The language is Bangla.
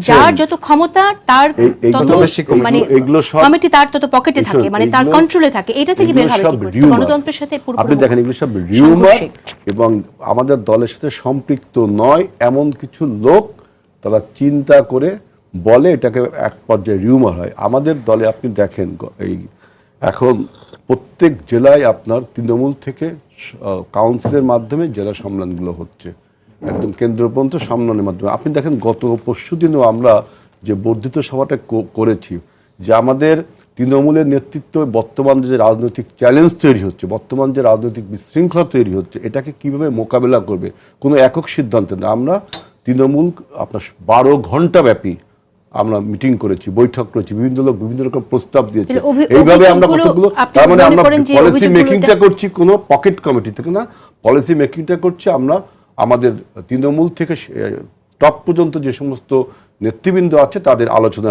যার যত ক্ষমতা তার তত মানে কমিটি তার তত পকেটে থাকে, মানে তার কন্ট্রোলে থাকে। এটা থেকে বের হবে কি করে? গণতন্ত্রের সাথে আপনি দেখেন এগুলো সব রিউমার, এবং আমাদের দলের সাথে সম্পৃক্ত নয় এমন কিছু লোক তারা চিন্তা করে বলে, এটাকে এক পর্যায়ে রিউমার হয়। আমাদের দলে আপনি দেখেন এই এখন প্রত্যেক জেলায় আপনার তৃণমূল থেকে কাউন্সিলের মাধ্যমে জেলা সম্মেলনগুলো হচ্ছে, একদম কেন্দ্র পর্যন্ত সম্মেলনের মাধ্যমে। আপনি দেখেন গত পরশু দিনও আমরা যে বর্ধিত সভাটা করেছি, যে আমাদের তৃণমূলের নেতৃত্ব বর্তমান যে রাজনৈতিক চ্যালেঞ্জ তৈরি হচ্ছে, বর্তমান যে রাজনৈতিক বিশৃঙ্খলা তৈরি হচ্ছে, এটাকে কিভাবে মোকাবেলা করবে কোনো একক সিদ্ধান্ত না। আমরা তৃণমূল আপনার 12 ঘন্টা ব্যাপী আমরা মিটিং করেছি, বৈঠক করেছি, বিভিন্ন লোক বিভিন্ন রকম প্রস্তাব দিয়েছে। এইভাবে আমরা কতগুলো, তার মানে আমরা পলিসি মেকিংটা করছি কোনো পকেট কমিটি থেকে না, পলিসি মেকিংটা করছি আমরা আমাদের তৃণমূল থেকে টপ পর্যন্ত যে সমস্ত নেতৃবৃন্দ আছে তাদের আলোচনা।